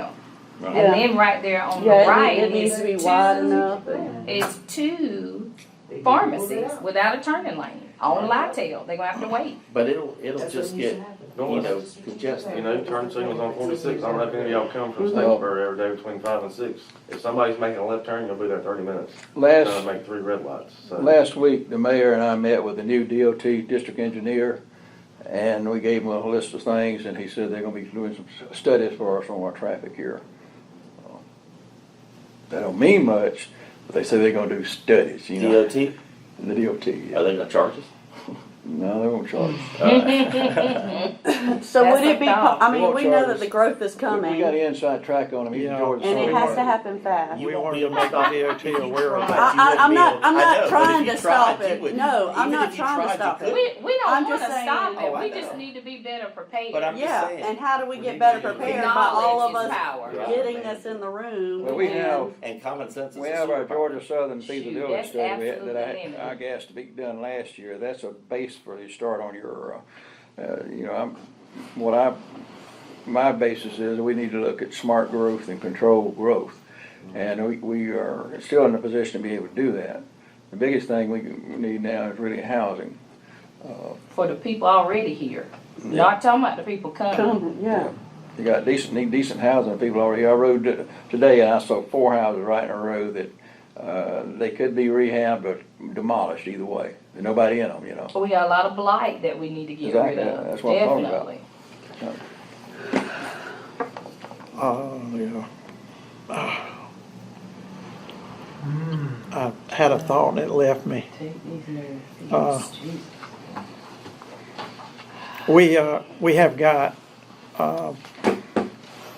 Speaker 8: Yeah.
Speaker 3: And then right there on the
Speaker 8: Yeah,
Speaker 3: right
Speaker 8: it needs
Speaker 3: is
Speaker 8: to be
Speaker 3: two-
Speaker 8: wide enough. and-
Speaker 3: It's two pharmacies without a turning lane on Littleton. They're gonna have to wait.
Speaker 4: But it'll just get, congested.
Speaker 7: You know, turn signals on 46. I don't know if any of y'all come from Statesboro every day between 5 and 6. If somebody's making a left turn, you'll be there 30 minutes. Trying to make 3 red lights. So.
Speaker 5: Last week, the mayor and I met with the new DOT district engineer, and we gave him a list of things, and he said they're gonna be doing some studies for us on our traffic here. That don't mean much, but they say they're gonna do studies, you know.
Speaker 4: DOT,
Speaker 5: The DOT, yeah.
Speaker 4: are they gonna charge us?
Speaker 5: No, they won't charge.
Speaker 8: So
Speaker 3: That's
Speaker 8: would it
Speaker 3: a
Speaker 8: be,
Speaker 3: thought.
Speaker 8: I mean,
Speaker 5: Won't
Speaker 8: we know
Speaker 5: charge
Speaker 8: that
Speaker 5: us.
Speaker 8: the growth is
Speaker 5: We
Speaker 8: coming,
Speaker 5: got an inside track on him, he's
Speaker 1: Yeah.
Speaker 5: Georgia.
Speaker 8: and it
Speaker 5: Southern.
Speaker 8: has to happen fast.
Speaker 1: We want to make the DOT aware of that.
Speaker 8: I'm not
Speaker 4: I know, but
Speaker 8: trying
Speaker 4: if you
Speaker 8: to stop
Speaker 4: tried, you
Speaker 8: it.
Speaker 4: wouldn't.
Speaker 8: No, I'm
Speaker 4: Even
Speaker 8: not
Speaker 4: if you
Speaker 8: trying to
Speaker 4: tried,
Speaker 8: stop
Speaker 4: you
Speaker 8: it.
Speaker 4: couldn't.
Speaker 3: We
Speaker 8: I'm
Speaker 3: don't
Speaker 8: just
Speaker 3: wanna
Speaker 8: saying-
Speaker 3: stop
Speaker 4: Oh,
Speaker 3: it.
Speaker 4: I
Speaker 3: We
Speaker 4: know.
Speaker 3: just need to be better prepared.
Speaker 4: But I'm just
Speaker 8: Yeah,
Speaker 4: saying.
Speaker 8: and how do we
Speaker 7: We
Speaker 8: get
Speaker 7: need
Speaker 8: better
Speaker 7: to get
Speaker 8: prepared by all of
Speaker 3: Knowledge is
Speaker 8: us
Speaker 3: power.
Speaker 8: getting this in the room?
Speaker 5: Well, we
Speaker 8: and-
Speaker 5: have,
Speaker 4: And common sense is
Speaker 5: we
Speaker 4: a
Speaker 5: have our
Speaker 4: superpower.
Speaker 5: Georgia Southern
Speaker 3: Shoot,
Speaker 5: feasibility
Speaker 3: that's
Speaker 5: study that
Speaker 3: absolutely
Speaker 5: I asked to be done last year. That's a base for you to start on your, you know, my basis is we need to look at smart growth and controlled growth. And we are still in a position to be able to do that. The biggest thing we need now is really housing.
Speaker 3: For the people already here. Not talking about the people coming.
Speaker 8: Come, yeah.
Speaker 5: You got need decent housing, people over here. I rode today and I saw 4 houses right in a row that, they could be rehabbed or demolished either way. There's nobody in them, you know.
Speaker 3: We got a lot of blight that we need to get rid
Speaker 5: Exactly,
Speaker 3: of.
Speaker 5: that's what I'm talking about.
Speaker 3: Definitely.
Speaker 1: Yeah. I had a thought and it left me.
Speaker 3: Take these nerve
Speaker 1: Uh,
Speaker 3: pills, Jesus.
Speaker 1: We have got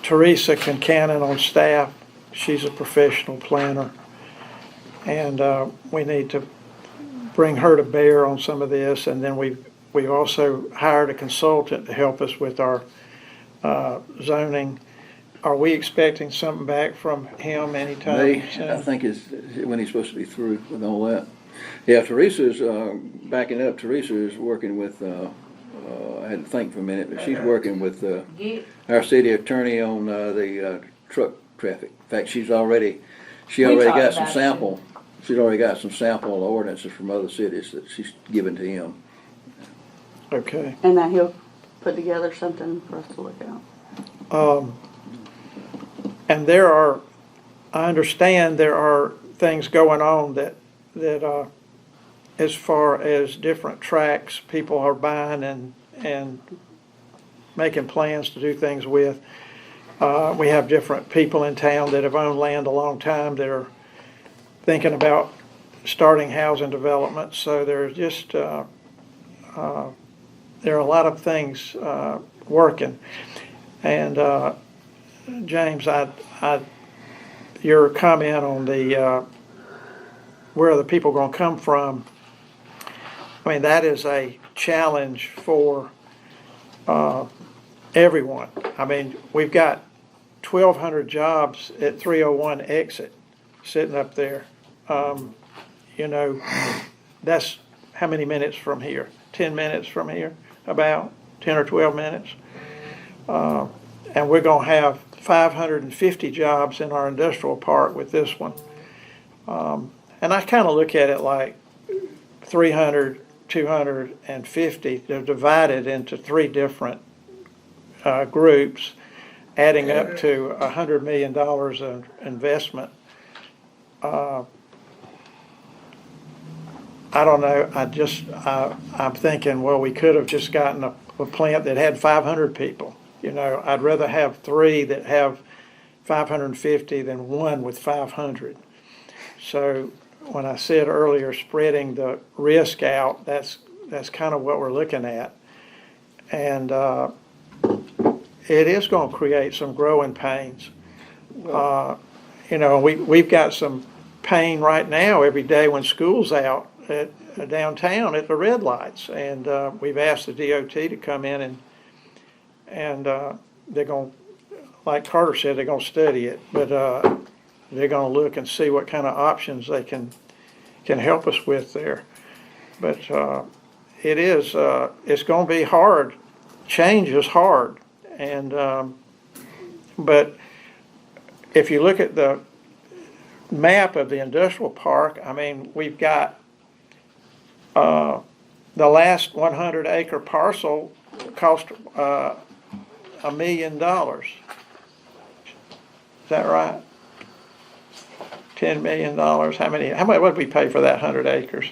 Speaker 1: Teresa Concanon on staff. She's a professional planner. And we need to bring her to bear on some of this. And then we've also hired a consultant to help us with our zoning. Are we expecting something back from him anytime soon?
Speaker 5: I think is when he's supposed to be through with all that. Yeah, Teresa's, backing up, Teresa is working with, I had to think for a minute, but she's working with
Speaker 3: Get
Speaker 5: our city attorney on the truck traffic. In fact, she
Speaker 3: We
Speaker 5: already
Speaker 3: talked
Speaker 5: got some
Speaker 3: about it,
Speaker 5: sample, she's already got some sample ordinances from other cities that she's given to him.
Speaker 1: Okay.
Speaker 8: And that he'll put together something for us to look at.
Speaker 1: And I understand there are things going on that as far as different tracks people are buying and making plans to do things with. We have different people in town that have owned land a long time that are thinking about starting housing development. So there's just, there are a lot of things working. And James, your comment on the where are the people going to come from? I mean, that is a challenge for everyone. I mean, we've got 1,200 jobs at 301 exit sitting up there. You know, that's how many minutes from here? 10 minutes from here, about 10 or 12 minutes. And we're going to have 550 jobs in our industrial park with this one. And I kind of look at it like 300, 250. They're divided into 3 different groups, adding up to $100 million of investment. I don't know. I'm thinking, well, we could have just gotten a plant that had 500 people. You know, I'd rather have 3 that have 550 than 1 with 500. So when I said earlier, spreading the risk out, that's kind of what we're looking at. And it is going to create some growing pains. You know, we've got some pain right now every day when school's out at downtown at the red lights. And we've asked the DOT to come in and they're going to, like Carter said, they're going to study it, but they're going to look and see what kind of options they can help us with there. But it is, it's going to be hard. Change is hard. And, but if you look at the map of the industrial park, I mean, we've got the last 100-acre parcel cost $1 million. Is that right? $10 million. How much would we pay for that 100 acres?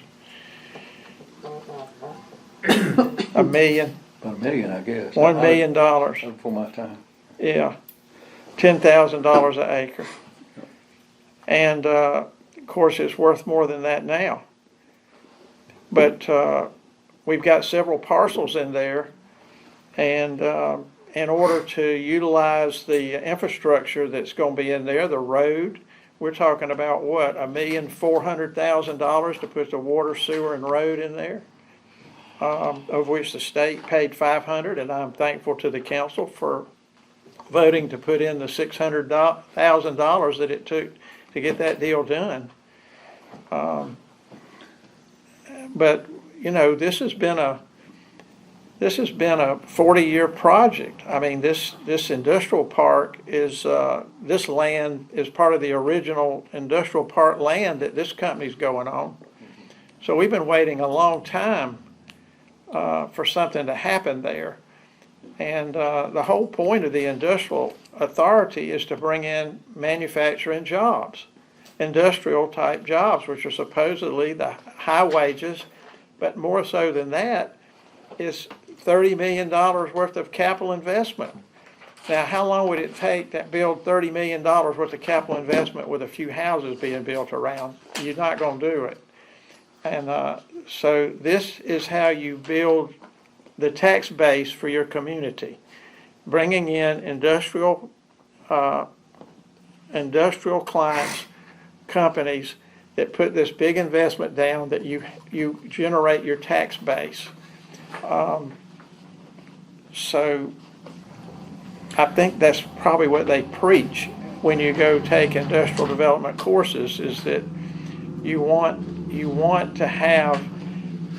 Speaker 1: $1 million.
Speaker 5: About $1 million, I guess.
Speaker 1: $1 million.
Speaker 5: Before my time.
Speaker 1: Yeah. $10,000 an acre. And of course, it's worth more than that now. But we've got several parcels in there, and in order to utilize the infrastructure that's going to be in there, the road, we're talking about what, $1,400,000 to put the water, sewer, and road in there, of which the state paid $500,000, and I'm thankful to the council for voting to put in the $600,000 that it took to get that deal done. But you know, this has been a 40-year project. I mean, this industrial park is, this land is part of the original industrial park land that this company's going on. So we've been waiting a long time for something to happen there. And the whole point of the industrial authority is to bring in manufacturing jobs, industrial type jobs, which are supposedly the high wages, but more so than that is $30 million worth of capital investment. Now, how long would it take to build $30 million worth of capital investment with a few houses being built around? You're not going to do it. And so this is how you build the tax base for your community, bringing in industrial clients, companies that put this big investment down, that you generate your tax base. So I think that's probably what they preach when you go take industrial development courses, is that you want to have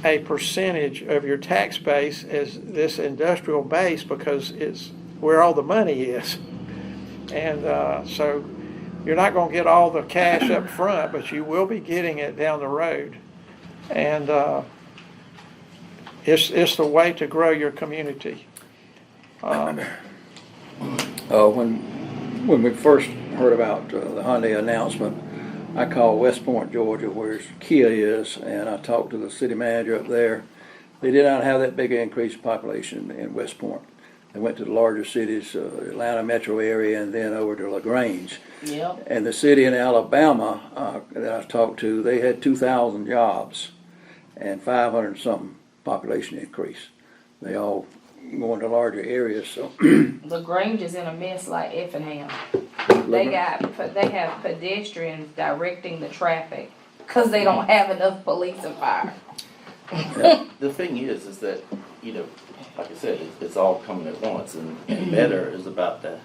Speaker 1: a percentage of your tax base as this industrial base, because it's where all the money is. And so you're not going to get all the cash up front, but you will be getting it down the road. And it's the way to grow your community.
Speaker 5: When we first heard about the Hyundai announcement, I called West Point, Georgia, where Kia is, and I talked to the city manager up there. They did not have that big an increase in population in West Point. They went to the larger cities, Atlanta metro area, and then over to LaGrange.
Speaker 2: Yep.
Speaker 5: And the city in Alabama that I talked to, they had 2,000 jobs and 500 something population increase. They all going to larger areas, so.
Speaker 3: LaGrange is in a mess like Effingham. They have pedestrians directing the traffic because they don't have enough police and fire.
Speaker 4: The thing is that, like I said, it's all coming at once, and Better is about to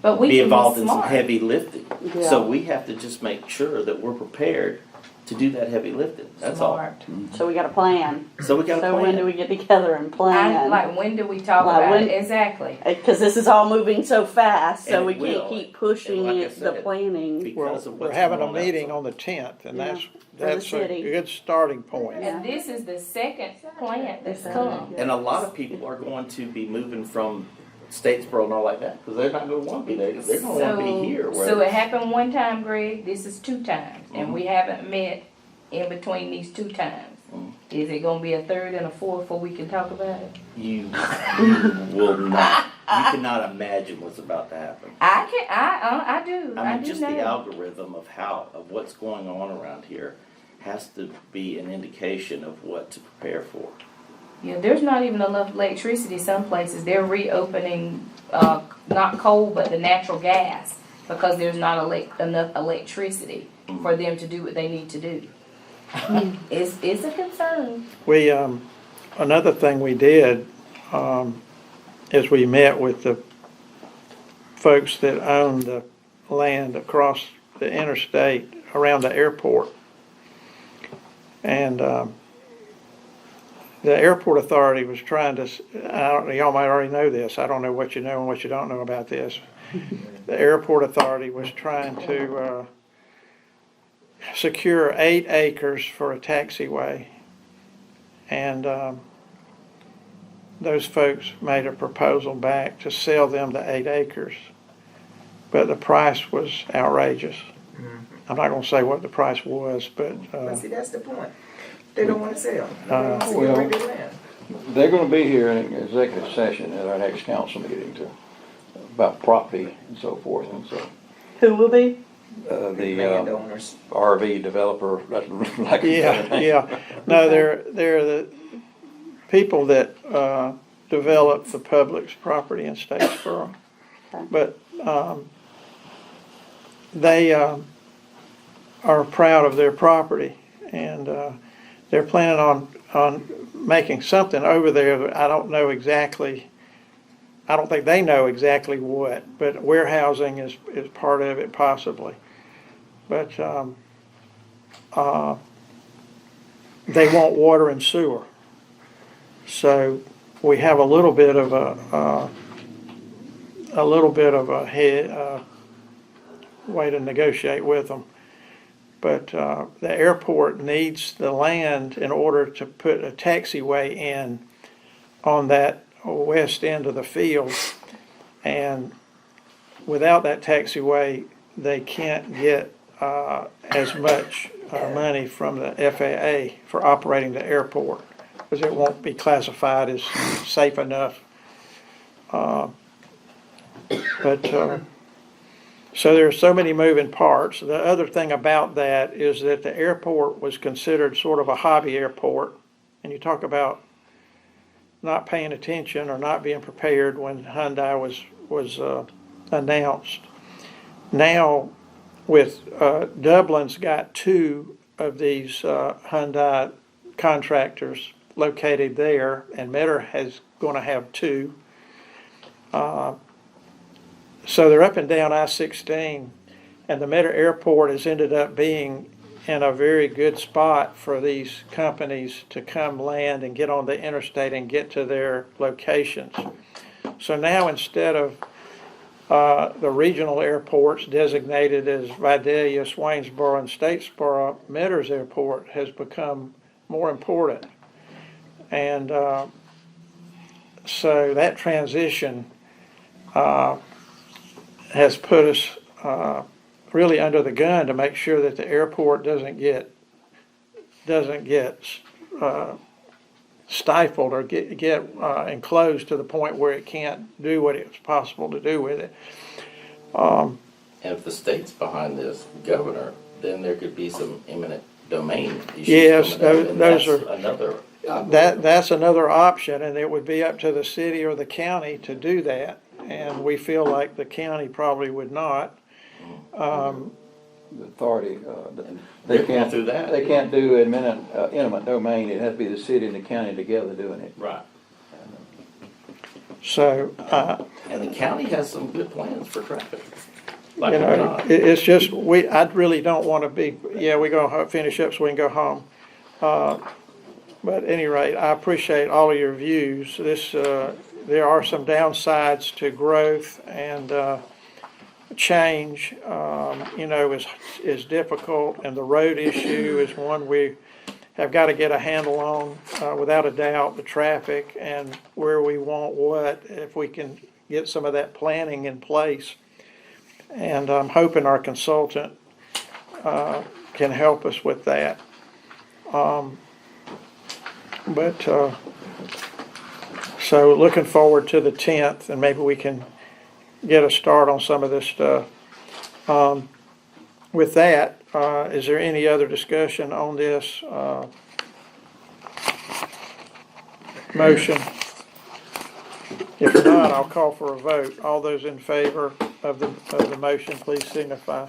Speaker 3: But we
Speaker 4: be
Speaker 3: can
Speaker 4: involved
Speaker 3: be
Speaker 4: in some
Speaker 3: smart.
Speaker 4: heavy lifting.
Speaker 8: Yeah.
Speaker 4: So we have to just make sure that we're prepared to do that heavy lifting. That's
Speaker 3: Smart.
Speaker 8: So we got a plan.
Speaker 4: all. So we got a
Speaker 8: So
Speaker 4: plan.
Speaker 8: when do we get together and plan?
Speaker 3: Like, when do we talk
Speaker 8: Like,
Speaker 3: about
Speaker 8: when-
Speaker 3: it? Exactly.
Speaker 8: Because this is all moving so fast, so
Speaker 4: And
Speaker 8: we
Speaker 4: it
Speaker 8: can't
Speaker 4: will.
Speaker 8: keep pushing
Speaker 4: And like I
Speaker 8: it, the
Speaker 4: said,
Speaker 8: planning.
Speaker 4: because of
Speaker 1: We're
Speaker 4: what's
Speaker 1: having
Speaker 4: going
Speaker 1: a
Speaker 4: on
Speaker 1: meeting
Speaker 4: outside.
Speaker 1: on the 10th, and
Speaker 8: Yeah.
Speaker 1: that's a
Speaker 8: city.
Speaker 1: good starting point.
Speaker 8: Yeah.
Speaker 3: And this is the second plant that's come.
Speaker 4: And a lot of people are going to be moving from Statesboro and all like that, because they're not going to want to be there. They're going to want to be here.
Speaker 3: So it happened one time, Greg. This is 2 times, and we haven't met in between these 2 times. Is it gonna be a 3rd and a 4th before we can talk about it?
Speaker 4: You will not. You cannot imagine what's about to happen.
Speaker 3: I do.
Speaker 4: I mean,
Speaker 3: do
Speaker 4: just
Speaker 3: know.
Speaker 4: the algorithm of what's going on around here has to be an indication of what to prepare for.
Speaker 3: Yeah, there's not even enough electricity some places. They're reopening, not coal, but the natural gas, because there's not enough electricity for them to do what they need to do. It's a concern.
Speaker 1: We, another thing we did, is we met with the folks that own the land across the interstate around the airport. And, the airport authority was trying to, y'all might already know this, I don't know what you know and what you don't know about this. The airport authority was trying to secure 8 acres for a taxiway. And those folks made a proposal back to sell them the 8 acres. But the price was outrageous. I'm not going to say what the price was, but
Speaker 6: But see, that's the point. They don't want to sell. They
Speaker 1: Uh,
Speaker 6: want to
Speaker 5: well,
Speaker 6: see their land.
Speaker 5: They're gonna be here in executive session at our next council meeting about property and so forth, and so,
Speaker 8: Who will be?
Speaker 5: the,
Speaker 6: Landowners.
Speaker 5: RV developer, that's like.
Speaker 1: yeah. No, they're the people that develop the public's property in Statesboro.
Speaker 8: Okay.
Speaker 1: But they are proud of their property, and they're planning on making something over there that I don't know exactly. I don't think they know exactly what, but warehousing is part of it possibly. But they want water and sewer. So we have a little bit of a way to negotiate with them. But the airport needs the land in order to put a taxiway in on that west end of the field. And without that taxiway, they can't get as much money from the FAA for operating the airport, because it won't be classified as safe enough. So there are so many moving parts. The other thing about that is that the airport was considered sort of a hobby airport, and you talk about not paying attention or not being prepared when Hyundai was announced. Now, with Dublin's got 2 of these Hyundai contractors located there, and Metter has going to have 2. So they're up and down I-16, and the Metter Airport has ended up being in a very good spot for these companies to come land and get on the interstate and get to their locations. So now, instead of the regional airports designated as Vidalia, Swainsboro, and Statesboro, Metter's airport has become more important. And so that transition has put us really under the gun to make sure that the airport doesn't get stifled or get enclosed to the point where it can't do what it's possible to do with it.
Speaker 4: And if the state's behind this, Governor, then there could be some eminent domain issues.
Speaker 1: Yes,
Speaker 4: coming up, and
Speaker 1: those
Speaker 4: that's
Speaker 1: are-
Speaker 4: another.
Speaker 1: That's another option, and it would be up to the city or the county to do that. And we feel like the county probably would not.
Speaker 5: The authority,
Speaker 4: They're going through that.
Speaker 5: They can't do eminent domain, it has to be the city and the county together doing it.
Speaker 4: Right.
Speaker 1: So,
Speaker 4: And the county has some good plans for traffic.
Speaker 1: you
Speaker 4: Like it or
Speaker 1: know,
Speaker 4: not.
Speaker 1: it's just, I really don't want to be, we're going to finish up so we can go home. But at any rate, I appreciate all of your views. There are some downsides to growth, and change, is difficult, and the road issue is one we have got to get a handle on, without a doubt, the traffic and where we want what, if we can get some of that planning in place. And I'm hoping our consultant can help us with that. So looking forward to the 10th, and maybe we can get a start on some of this stuff. With that, is there any other discussion on this motion? If not, I'll call for a vote. All those in favor of the motion, please signify.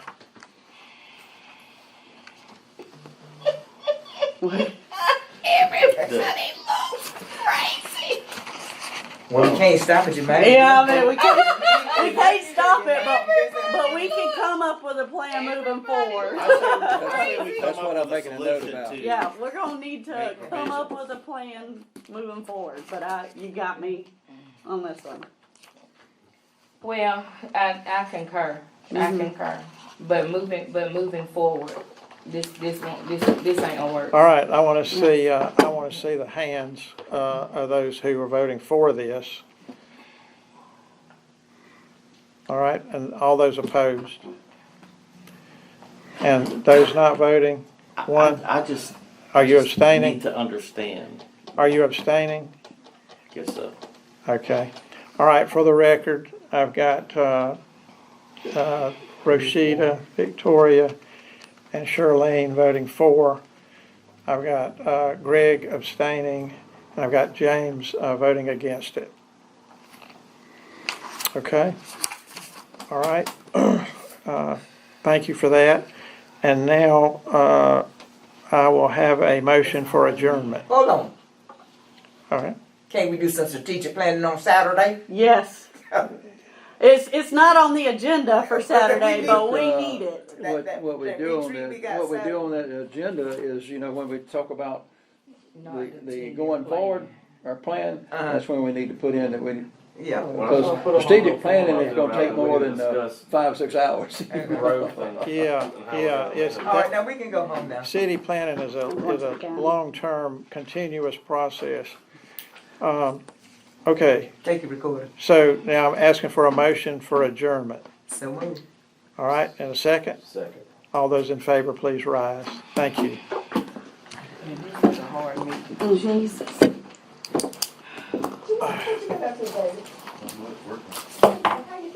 Speaker 6: Well, you can't stop it, you man.
Speaker 8: Yeah, I mean, we can't stop it, but we can come up with a plan moving forward.
Speaker 5: That's what I'm making a note about.
Speaker 8: Yeah, we're gonna need to come up with a plan moving forward, but you got me on this one.
Speaker 3: Well, I concur. I concur. But moving forward, this ain't gonna work.
Speaker 1: All right, I want to see the hands of those who are voting for this. All right, and all those opposed. And those not voting, one.
Speaker 4: I just.
Speaker 1: Are you
Speaker 4: just
Speaker 1: abstaining?
Speaker 4: Need to understand.
Speaker 1: Are you abstaining?
Speaker 4: I guess so.
Speaker 1: Okay. All right, for the record, I've got Rashida, Victoria, and Charlene voting for. I've got Greg abstaining, and I've got James voting against it. Okay? All right. Thank you for that. And now I will have a motion for adjournment.
Speaker 6: Hold on.
Speaker 1: All right.
Speaker 6: Can't we do some strategic planning on Saturday?
Speaker 8: Yes. It's not on the agenda for Saturday, but we need it.
Speaker 5: What we do on that agenda is, when we talk about the going forward, our plan, that's when we need to put in that we,
Speaker 6: Yeah.
Speaker 5: because strategic planning is gonna take more than 5 or 6 hours.
Speaker 1: Yeah, it's,
Speaker 6: All right, now we can go home now.
Speaker 1: city planning is a long-term, continuous process. Okay,
Speaker 6: Thank you, Recorder.
Speaker 1: so now I'm asking for a motion for adjournment.
Speaker 6: So moved.
Speaker 1: All right, and a second?
Speaker 7: Second.
Speaker 1: All those in favor, please rise. Thank you.
Speaker 6: This is a hard meeting.
Speaker 8: Jesus.
Speaker 2: How you